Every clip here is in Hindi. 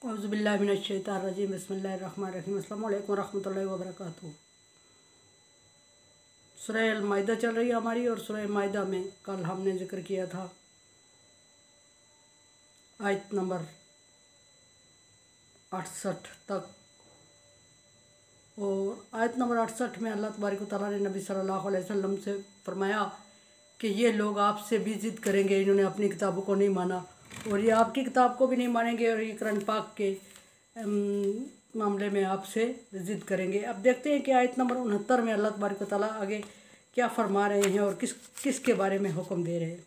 औज़ुबिल्लाहिमिनश्शैतानिर्रजीम बिस्मिल्लाहिर्रहमानिर्रहीम अस्सलामु अलैकुम रहमतुल्लाहि व बरकातुहू। सूरह अल-माइदा चल रही है हमारी, और सूरह माइदा में कल हमने जिक्र किया था आयत नंबर 68 तक। और आयत नंबर 68 में अल्लाह तबारक व तआला ने नबी सल्लल्लाहु अलैहि वसल्लम से फरमाया कि ये लोग आपसे भी ज़िद करेंगे, इन्होंने अपनी किताबों को नहीं माना और ये आपकी किताब को भी नहीं मानेंगे, और ये कुरान पाक के मामले में आपसे ज़िद करेंगे। अब देखते हैं कि आयत नंबर 69 में अल्लाह तबारक व तआला आगे क्या फरमा रहे हैं और किस के बारे में हुक्म दे रहे हैं।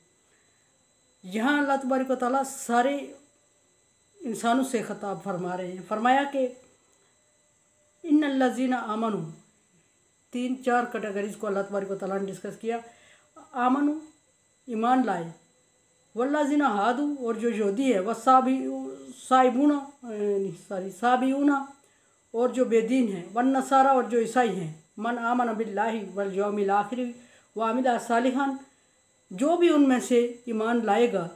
यहाँ अल्लाह तबारक व तआला सारे इंसानों से खिताब फरमा रहे हैं। फरमाया कि इन्नल्लज़ीना आमनू, 3-4 कैटेगरीज को अल्लाह तबारक व तआला ने डिस्कस किया। आमनू, ईमान लाए, वल्लज़ीना हादू, और जो यहूदी है, वह साबिऊना, और जो बेदीन है, वन नसारा, और जो ईसाई हैं, मन आमन बिल्लाहि वल यौमिल आखिर व अमिला सालिहान, जो भी उनमें से ईमान लाएगा,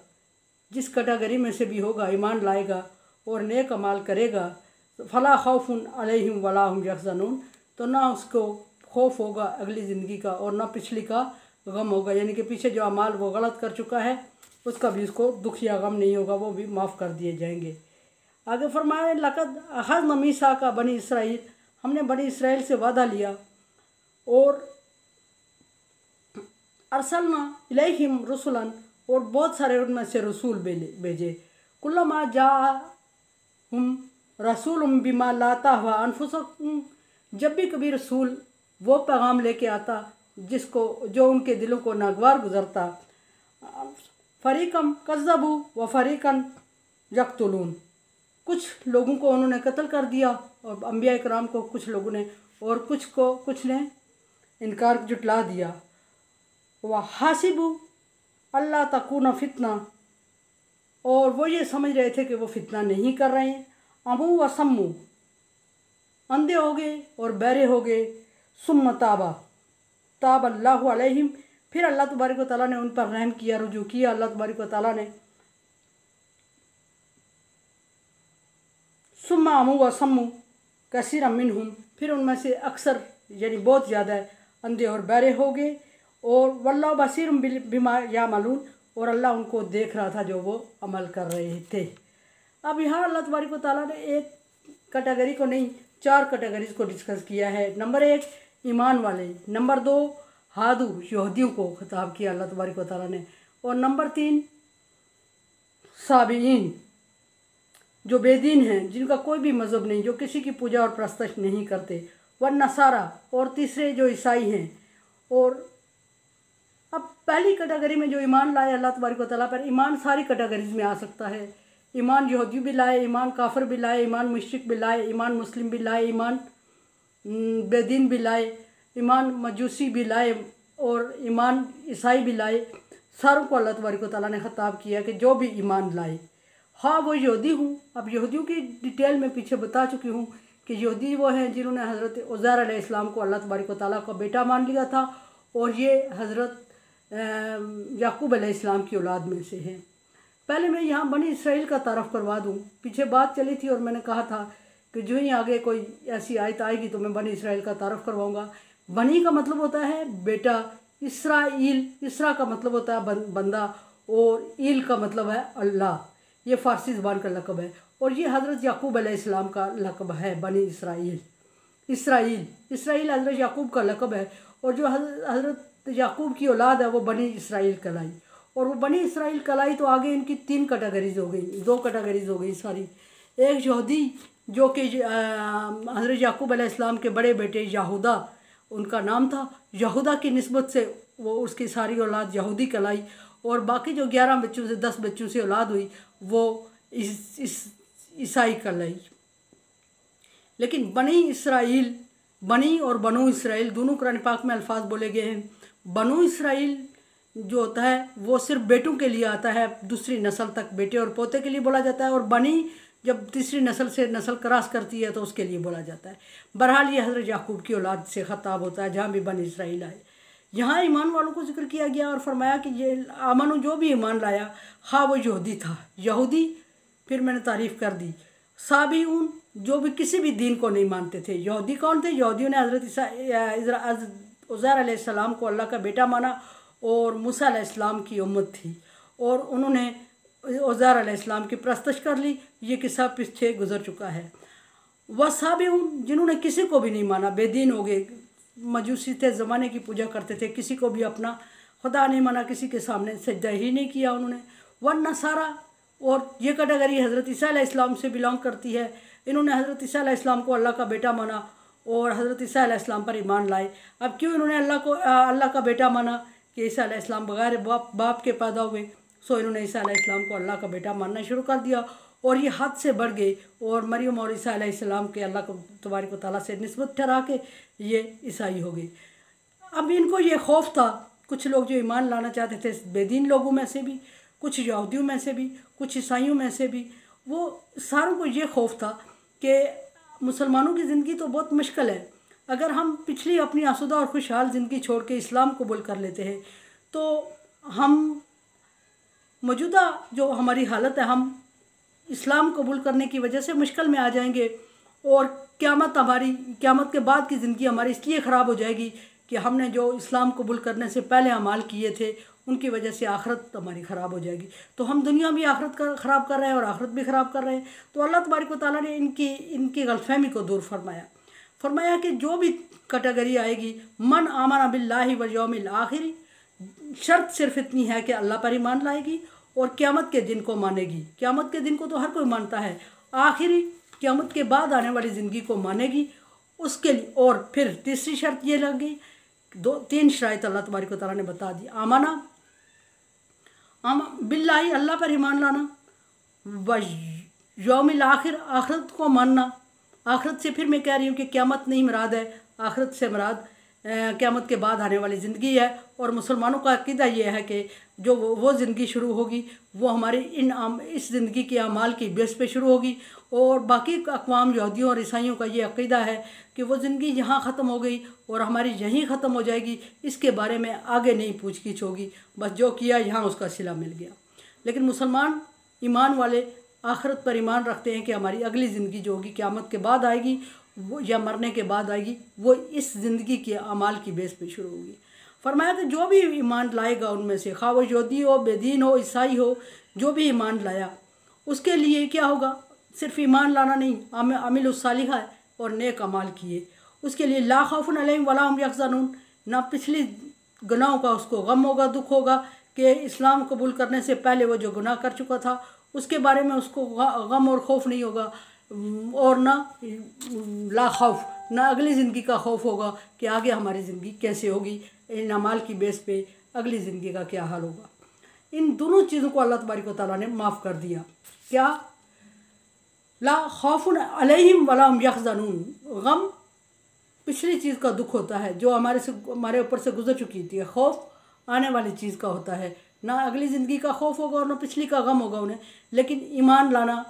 जिस कैटेगरी में से भी होगा, ईमान लाएगा और नेक अमाल करेगा, फला खौफुन अलैहिम वला हुम यहज़नून, तो ना उसको खौफ होगा अगली ज़िंदगी का और ना पिछली का गम होगा। यानी कि पीछे जो अमाल वो गलत कर चुका है उसका भी उसको दुख या गम नहीं होगा, वो भी माफ़ कर दिए जाएंगे। आगे फरमाया लक़द अख़ज़ना मीसाक़ा बनी इसराइल, हमने बनी इसराइल से वादा लिया और अरसलना इलैहिम रसूलन, और बहुत सारे उनमें से रसूल भेजे। कुल्लमा जाअहुम रसूलुम बिमा ला तहवा अनफुसुहुम, जब भी कभी रसूल वो पैगाम लेके आता जो उनके दिलों को नागवार गुजरता, फ़रीक़म कज़्ज़बू व फ़रीक़न यक़्तुलून, कुछ लोगों को उन्होंने कत्ल कर दिया और अंबिया इकराम को कुछ लोगों ने, और कुछ ने इनकार जुटला दिया। व हासिबू अल्लाह तकून फ़ितना, और वो ये समझ रहे थे कि वो फितना नहीं कर रहे हैं। अमू व सम्मू, अंधे हो गए और बहरे हो गए। सुम्मा ताब अल्लाहु अलैहिम, फिर अल्लाह तबारक व तआला ने उन पर रहम किया, रुजू किया अल्लाह तबारक व तआला ने। सुम्मा अमू व सम्मू कसीरम मिनहुम, फिर उनमें से अक्सर यानी बहुत ज़्यादा अंधे और बहरे हो गए। और वल्लाहु बसीरुम बिमा यामलून, और अल्लाह उनको देख रहा था जो वो अमल कर रहे थे। अब यहाँ अल्लाह तबारक व तआला ने एक कैटेगरी को नहीं 4 कैटेगरीज को डिस्कस किया है। नंबर 1 ईमान वाले, नंबर 2 हादू यहूदियों को खिताब किया अल्लाह तबारक व तआला ने, और नंबर 3 साबिईन जो बेदीन हैं, जिनका कोई भी मज़हब नहीं, जो किसी की पूजा और प्रस्तश नहीं करते, व नसारा, और तीसरे जो ईसाई हैं। और अब पहली कैटेगरी में जो ईमान लाए अल्लाह तबारक व तआला पर, ईमान सारी कैटेगरीज में आ सकता है। ईमान यहूदी भी लाए, ईमान काफिर भी लाए, ईमान मुश्रिक भी लाए, ईमान मुस्लिम भी लाए, ईमान बेदीन भी लाए, ईमान मजूसी भी लाए, और ईमान ईसाई भी लाए। सारों को अल्लाह तबारक व तआला ने खिताब किया कि जो भी ईमान लाए। हाँ, वो यहूदी हूँ। अब यहूदियों की डिटेल में पीछे बता चुकी हूँ कि यहूदी वो हैं जिन्होंने हज़रत उज़ैर अलैहिस्सलाम को अल्लाह तबारक व तआला का बेटा मान लिया था, और ये हज़रत याकूब अलैहिस्सलाम की औलाद में से हैं। पहले मैं यहाँ बनी इसराइल का तारफ़ करवा दूँ। पीछे बात चली थी और मैंने कहा था कि जो ही आगे कोई ऐसी आयत आएगी तो मैं बनी इसराइल का तारफ़ करवाऊँगा। बनी का मतलब होता है बेटा, इसराइल, इसरा का मतलब होता है बंदा, और ईल का मतलब है अल्लाह। ये फ़ारसी ज़बान का लक़ब है, और ये हज़रत याकूब अलैहिस्सलाम का लक़ब है बनी इसराइल। इसराइल हज़रत याकूब का लक़ब है, और जो हज़रत याकूब की औलाद है वो बनी इसराइल कहलाई। और वो बनी इसराइल कहलाई तो आगे इनकी 3 कैटेगरीज हो गई, 2 कैटेगरीज हो गई सारी। एक यहूदी जो कि हज़रत याकूब अलैहिस्सलाम के बड़े बेटे यहूदा उनका नाम था, यहूदा की निस्बत से वो उसकी सारी औलाद यहूदी कहलाई। और बाकी जो 11 बच्चों से 10 बच्चों से औलाद हुई वो ईसाई कहलाई। लेकिन बनी इसराइल, बनी और बनु इसराइल दोनों कुरान पाक में अल्फाज बोले गए हैं। बनु इसराइल जो होता है वो सिर्फ बेटों के लिए आता है, दूसरी नस्ल तक बेटे और पोते के लिए बोला जाता है, और बनी जब तीसरी नस्ल से नस्ल क्रॉस करती है तो उसके लिए बोला जाता है। बहरहाल ये हज़रत याकूब की औलाद से ख़ताब होता है जहाँ भी बनी इसराइल आए। यहाँ ईमान वालों को जिक्र किया गया और फरमाया कि ये आमन जो भी ईमान लाया, हाँ वो यहूदी था, यहूदी फिर मैंने तारीफ़ कर दी। साबिऊन जो भी किसी भी दीन को नहीं मानते थे। यहूदी कौन थे? यहूदियों ने हज़रत उज़ैर अलैहिस्सलाम को अल्लाह का बेटा माना और मूसा अलैहिस्सलाम की उम्मत थी और उन्होंने उज़ैर अलैहिस्सलाम की परस्तिश कर ली। ये किस्सा पीछे गुजर चुका है। वह साबिऊन जिन्होंने किसी को भी नहीं माना, बेदीन हो गए, मजूसी थे, ज़माने की पूजा करते थे, किसी को भी अपना खुदा नहीं माना, किसी के सामने सजदा ही नहीं किया उन्होंने। व नसारा, और ये कैटेगरी हज़रत ईसा अलैहिस्सलाम से बिलोंग करती है। इन्होंने हज़रत ईसा अलैहिस्सलाम को अल्लाह का बेटा माना और हज़रत ईसा अलैहिस्सलाम पर ईमान लाए। अब क्यों इन्होंने अल्लाह का बेटा माना कि ईसा अलैहिस्सलाम बगैर बाप के पैदा हुए, सो इन्होंने ईसा अलैहिस्सलाम को अल्लाह का बेटा मानना शुरू कर दिया और ये हद से बढ़ गए और मरियम और ईसा अलैहिस्सलाम के अल्लाह को तबारक व तआला से निस्बत ठहरा के ये ईसाई हो गए। अब इनको ये खौफ था, कुछ लोग जो ईमान लाना चाहते थे बेदीन लोगों में से भी, कुछ यहूदियों में से भी, कुछ ईसाइयों में से भी, वो सारों को ये खौफ था कि मुसलमानों की ज़िंदगी तो बहुत मुश्किल है। अगर हम पिछली अपनी आसूदा और खुशहाल ज़िंदगी छोड़ के इस्लाम कबूल कर लेते हैं तो हम मौजूदा जो हमारी हालत है, हम इस्लाम कबूल करने की वजह से मुश्किल में आ जाएंगे और क़यामत के बाद की ज़िंदगी हमारी इसलिए ख़राब हो जाएगी कि हमने जो इस्लाम कबूल करने से पहले अमाल किए थे उनकी वजह से आखिरत हमारी ख़राब हो जाएगी। तो हम दुनिया भी आखिरत ख़राब कर रहे हैं और आखिरत भी ख़राब कर रहे हैं। तो अल्लाह तबारक व तआला ने इनकी गलतफहमी को दूर फरमाया कि जो भी कैटेगरी आएगी, मन आमना बिल्लाहि व यौमिल आखिर, शर्त सिर्फ इतनी है कि अल्लाह पर ईमान लाएगी और क़यामत के दिन को मानेगी। क़यामत के दिन को तो हर कोई मानता है, आखिरी क़यामत के बाद आने वाली ज़िंदगी को मानेगी उसके लिए। और फिर तीसरी शर्त ये लग गई, 3 शराइत अल्लाह तबारक व तआला ने बता दी। आमना बिल्लाहि, अल्लाह पर ईमान लाना, व यौमिल आखिर, आखिरत को मानना। आखिरत से फिर मैं कह रही हूँ कि क़यामत नहीं मुराद है, आखिरत से मुराद क़यामत के बाद आने वाली ज़िंदगी है। और मुसलमानों का अक़ीदा ये है कि जो वो ज़िंदगी शुरू होगी वो हमारी इस ज़िंदगी के अमाल की बेस पे शुरू होगी। और बाकी अक़वाम यहूदियों और ईसाइयों का ये अक़ीदा है कि वो ज़िंदगी यहाँ ख़त्म हो गई और हमारी यहीं ख़त्म हो जाएगी, इसके बारे में आगे नहीं पूछ गिछ होगी, बस जो किया यहाँ उसका सिला मिल गया। लेकिन मुसलमान ईमान वाले आखिरत पर ईमान रखते हैं कि हमारी अगली ज़िंदगी जो होगी क़यामत के बाद आएगी, वो या मरने के बाद आएगी, वो इस ज़िंदगी के अमाल की बेस पे शुरू होगी। फरमाया कि जो भी ईमान लाएगा उनमें से, खा वो यहूदी हो, बेदीन हो, ईसाई हो, जो भी ईमान लाया उसके लिए क्या होगा? सिर्फ ईमान लाना नहीं, अमिलुस सालिहा और नेक अमाल किए, उसके लिए ला खौफुन अलैहिम वला हुम यहज़नून, ना पिछली गुनाहों का उसको गम होगा, दुख होगा कि इस्लाम कबूल करने से पहले वो जो गुनाह कर चुका था उसके बारे में उसको गम और खौफ नहीं होगा। और ना ला खौफ, ना अगली ज़िंदगी का खौफ होगा कि आगे हमारी ज़िंदगी कैसे होगी, इन अमाल की बेस पे अगली ज़िंदगी का क्या हाल होगा। इन दोनों चीज़ों को अल्लाह तबारक व तआला ने माफ़ कर दिया। क्या? ला खौफुन अलैहिम वला हुम यहज़नून, गम पिछली चीज़ का दुख होता है जो हमारे ऊपर से गुजर चुकी थी, खौफ आने वाली चीज़ का होता है, ना अगली ज़िंदगी का खौफ होगा और ना पिछली का गम होगा उन्हें। लेकिन ईमान लाना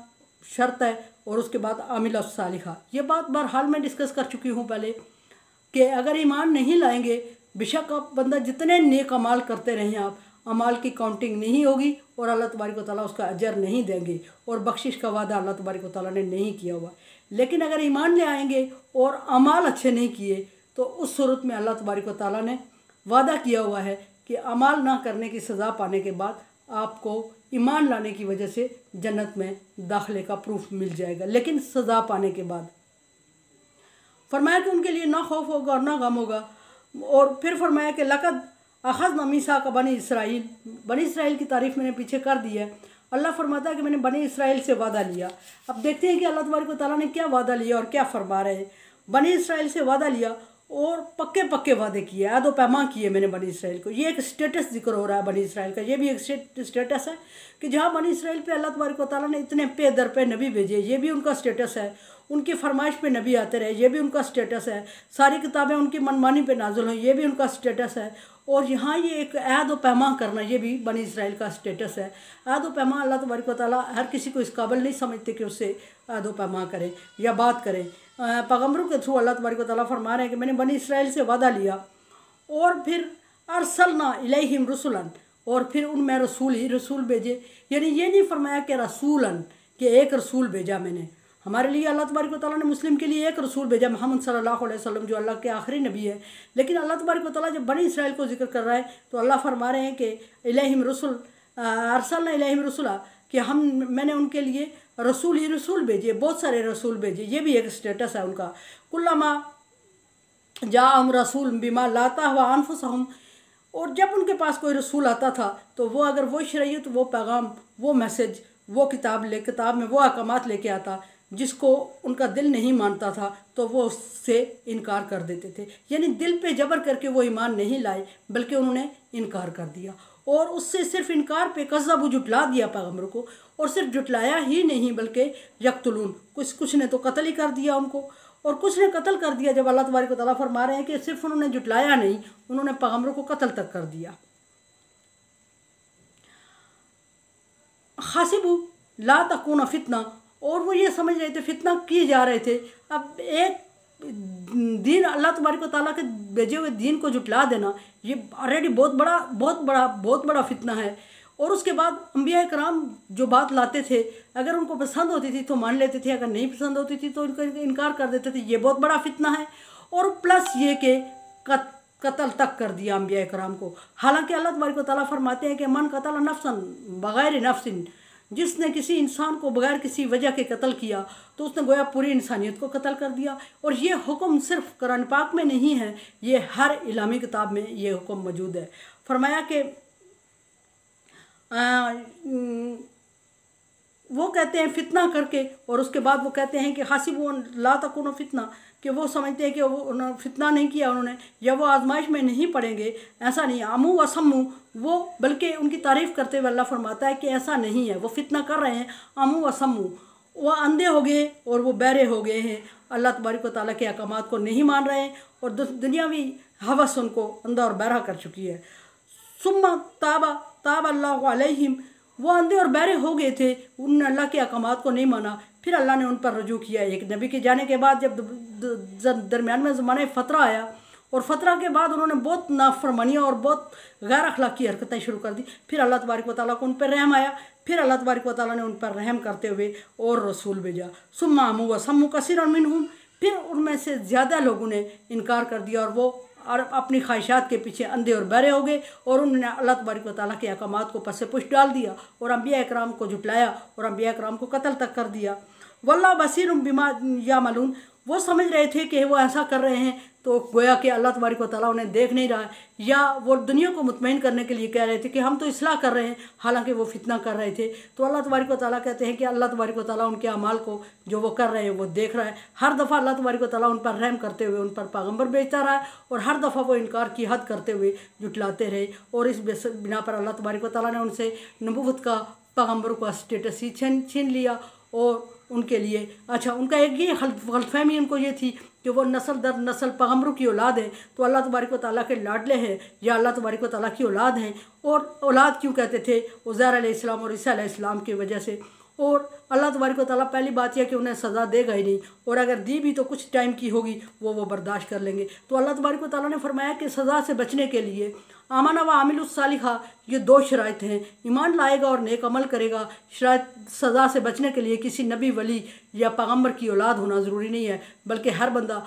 शर्त है और उसके बाद आमिलुस सालिहा। ये बात बहरहाल मैं डिस्कस कर चुकी हूँ पहले कि अगर ईमान नहीं लाएंगे, बेशक आप बंदा जितने नेक अमाल करते रहें, आप अमाल की काउंटिंग नहीं होगी और अल्लाह तबारक व तआला उसका अजर नहीं देंगे और बख्शिश का वादा अल्लाह तबारक व तआला ने नहीं किया हुआ। लेकिन अगर ईमान ले आएंगे और अमाल अच्छे नहीं किए तो उस सूरत में अल्लाह तबारक व तआला ने वादा किया हुआ है कि अमाल ना करने की सज़ा पाने के बाद आपको ईमान लाने की वजह से जन्नत में दाखिले का प्रूफ मिल जाएगा, लेकिन सज़ा पाने के बाद। फरमाया कि उनके लिए ना खौफ होगा और ना गम होगा। और फिर फरमाया कि लक़द अख़ज़ना मीसाक़ बनी इसराइल की तारीफ़ मैंने पीछे कर दी है। अल्लाह फरमाता है कि मैंने बनी इसराइल से वादा लिया। अब देखते हैं कि अल्लाह तबारक व तआला ने क्या वादा लिया और क्या फरमा रहे हैं। बनी इसराइल से वादा लिया और पक्के वादे किए, अहद व पैमा किए मैंने बनी इसराइल को। ये एक स्टेटस जिक्र हो रहा है बनी इसराइल का। ये भी एक स्टेटस है कि जहाँ बनी इसराइल पे अल्लाह तबारक व तआला ने इतने पे दर पे नबी भेजे, ये भी उनका स्टेटस है। उनकी फरमाइश पे नबी आते रहे, ये भी उनका स्टेटस है। सारी किताबें उनकी मनमानी पे नाजुल हुई, ये भी उनका स्टेटस है। और यहाँ ये एक अहद व पैमा करना, ये भी बनी इसराइल का स्टेटस है। अहद व पैमा अल्लाह तबारक व तआला हर किसी को इस काबिल नहीं समझते कि उससे अहद व पैमा करें या बात करें। पैगम्बरों के थ्रू अल्लाह तबारक व तआला फरमा रहे हैं कि मैंने बनी इसराइल से वादा लिया और फिर अरसलना इलैहिम रसूलन, और फिर उनमें रसूल भेजे। यानी ये नहीं फरमाया कि रसूलन कि एक रसूल भेजा मैंने, हमारे लिए अल्लाह तबारक व तआला ने मुस्लिम के लिए एक रसूल भेजा, मोहम्मद सल्लल्लाहु अलैहि वसल्लम, जो अल्लाह के आखिरी नबी है। लेकिन अल्लाह तबारक व तआला जब बनी इसराइल को जिक्र कर रहा है तो अल्लाह फरमा रहे हैं कि इलैहिम रसूल अरसलना इलैहिम रसूला, कि मैंने उनके लिए रसूल ही रसूल भेजे, बहुत सारे रसूल भेजे। ये भी एक स्टेटस है उनका। कुल्लमा जाअहुम रसूल बिमा ला तहवा अनफुसहुम, और जब उनके पास कोई रसूल आता था तो वो अगर वो शरीयत, वो पैगाम, वो मैसेज, वो किताब में वो अहकामात लेके आता जिसको उनका दिल नहीं मानता था तो वो उससे इनकार कर देते थे। यानी दिल पे जबर करके वो ईमान नहीं लाए, बल्कि उन्होंने इनकार कर दिया। और उससे सिर्फ इनकार पे कज़्ज़बू, जुटला दिया पैगम्बर को। और सिर्फ जुटलाया ही नहीं बल्कि यक़्तुलून, कुछ ने तो कत्ल ही कर दिया उनको, और कुछ ने कत्ल कर दिया। जब अल्लाह तबारक व तआला फरमा रहे हैं कि सिर्फ उन्होंने जुटलाया नहीं, उन्होंने पैगम्बरों को कत्ल तक कर दिया। हासिबू ला तकूना फितना, और वो ये समझ रहे थे, फितना किए जा रहे थे। अब एक दीन, अल्लाह तबारक व तआला के भेजे हुए दीन को जुटला देना, ये ऑलरेडी बहुत बड़ा फितना है। और उसके बाद अंबिया कराम जो बात लाते थे, अगर उनको पसंद होती थी तो मान लेते थे, अगर नहीं पसंद होती थी तो उनको इनकार कर देते थे। ये बहुत बड़ा फितना है। और प्लस ये कि कत्ल तक कर दिया अंबिया कराम को। हालांकि अल्लाह तबारक व तआला फरमाते हैं कि मन कतल नफ्सन बगैर नफ्सिन, जिसने किसी इंसान को बगैर किसी वजह के कत्ल किया तो उसने गोया पूरी इंसानियत को कत्ल कर दिया। और ये हुक्म सिर्फ कुरान पाक में नहीं है, ये हर इलामी किताब में ये हुक्म मौजूद है। फरमाया कि वो कहते हैं फितना करके, और उसके बाद वो कहते हैं कि हासिबू ला तकुनो फितना, कि वो समझते हैं कि वो फितना नहीं किया उन्होंने, या वो आजमाइश में नहीं पड़ेंगे। ऐसा नहीं, आमू व सम्मू, वो बल्कि उनकी तारीफ़ करते हुए अल्लाह फरमाता है कि ऐसा नहीं है, वो फितना कर रहे हैं। आमू व सम्मू, वो अंधे हो गए और वो बहरे हो गए हैं, अल्लाह तबारक व तआला के अहकामात को नहीं मान रहे हैं, और दुनियावी हवस उनको अंधा और बहरा कर चुकी है। सुम्मा ताब अल्लाहु अलैहिम, वो अंधे और बहरे हो गए थे, उन्होंने अल्लाह के अहकामात को नहीं माना। फिर अल्लाह ने उन पर रजू किया। एक नबी के जाने के बाद जब दरमियान में ज़माने फ़तरा आया, और फ़तरा के बाद उन्होंने बहुत नाफरमानियाँ और बहुत गैर अखलाकी हरकतें शुरू कर दी। फिर अल्लाह तबारक व तआला को उन पर रहम आया। फिर अल्लाह तबारक व तआला ने उन पर रहम करते हुए और रसूल भेजा। सुम्मा आमू व सम्मू कसीरन मिनहुम, फिर उनमें से ज़्यादा लोगों ने इनकार कर दिया और वो अपनी ख्वाहिशात के पीछे अंधे और बहरे हो गए, और उन्होंने अल्लाह तबारक व तआला के अहकामात को पस पुश डाल दिया और अंबिया इकराम को जुटलाया और अंबिया इकराम को कत्ल तक कर दिया। वल्लाहु बसीरुम बिमा यामलून, वो समझ रहे थे कि वो ऐसा कर रहे हैं तो गोया कि अल्लाह तबारक व तआला उन्हें देख नहीं रहा है, या वो दुनिया को मुतमईन करने के लिए कह रहे थे कि हम तो इस्लाह कर रहे हैं, हालांकि वो फितना कर रहे थे। तो अल्लाह तबारक व तआला कहते हैं कि अल्लाह तबारक व तआला उनके अमाल को जो वो कर रहे हैं वो देख रहा है। हर दफ़ा अल्लाह तबारक व तआला उन पर रहम करते हुए उन पर पैगम्बर भेजता रहा है, और हर दफ़ा वो इनकार की हद करते हुए जुटलाते रहे। और इस बिना पर अल्लाह तबारक व तआला ने उनसे नबूवत का, पैगम्बरों का स्टेटस ही छीन लिया। और उनके लिए उनका एक ये गलतफहमी उनको ये थी कि वो नस्ल दर नस्ल पैगम्बरों की औलाद है, तो अल्लाह तबारक व तआला के लाडले हैं या अल्लाह तबारक व तआला की औलाद हैं। और औलाद क्यों कहते थे? उज़ैर अलैहिस्सलाम और ईसा अलैहिस्सलाम की वजह से। और अल्लाह तबारक व तआला पहली बात यह कि उन्हें सज़ा देगा ही नहीं, और अगर दी भी तो कुछ टाइम की होगी, वो बर्दाश्त कर लेंगे। तो अल्लाह तबारक व तआला ने फरमाया कि सज़ा से बचने के लिए आमना व आमिलुस सालिहा, ये दो शराइत हैं। ईमान लाएगा और नेक अमल करेगा। शराइत सज़ा से बचने के लिए किसी नबी, वली या पैगम्बर की औलाद होना ज़रूरी नहीं है, बल्कि हर बंदा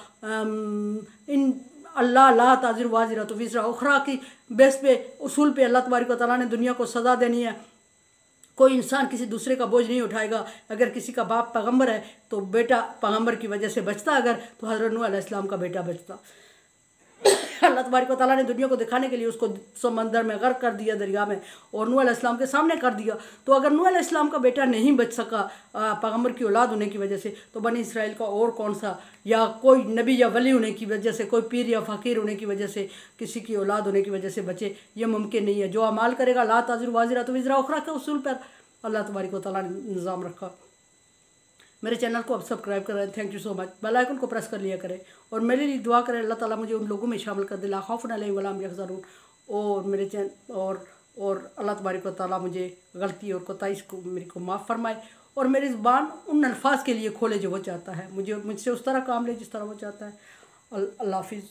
इन अल्लाह ला ताज़िरु वाज़िरतु विज़रा उख़रा की बेस पे, उसूल पे अल्लाह तबारक व तआला ने दुनिया को सज़ा देनी है। कोई इंसान किसी दूसरे का बोझ नहीं उठाएगा। अगर किसी का बाप पैगम्बर है तो बेटा पैगम्बर की वजह से बचता, अगर तो हज़रत नूह अलैहिस्सलाम का बेटा बचता। अल्लाह तबारक व तआला ने दुनिया को दिखाने के लिए उसको समंदर में गर्क कर दिया, दरिया में, और नूह अलैहिस्सलाम के सामने कर दिया। तो अगर नूह अलैहिस्सलाम का बेटा नहीं बच सका पैगम्बर की औलाद होने की वजह से, तो बनी इसराइल का और कौन सा, या कोई नबी या वली होने की वजह से, कोई पीर या फ़कीर होने की वजह से किसी की औलाद होने की वजह से बचे, ये मुमकिन नहीं है। जो अमाल करेगा ला ताज़िरु वाज़िरतु विज़रा उख़रा के उसूल पर अल्लाह तबारक व तआला ने निज़ाम रखा। मेरे चैनल को अब सब्सक्राइब कर रहे हैं, thank you so much. Bell icon को प्रेस कर लिया करें और मेरे लिए दुआ करें, अल्लाह ताला मुझे उन लोगों में शामिल कर दे ला खौफ़ुन अलैहिम वला हुम यहज़नून। और मेरे चैनल और अल्लाह तबारक व तआला मुझे गलती और कोताही को मेरे को माफ़ फरमाए, और मेरी ज़ुबान उन अल्फाज के लिए खोले जो वो चाहता है, मुझसे उस तरह काम ले जिस तरह वो चाहता है। अल्लाह हाफ़िज़।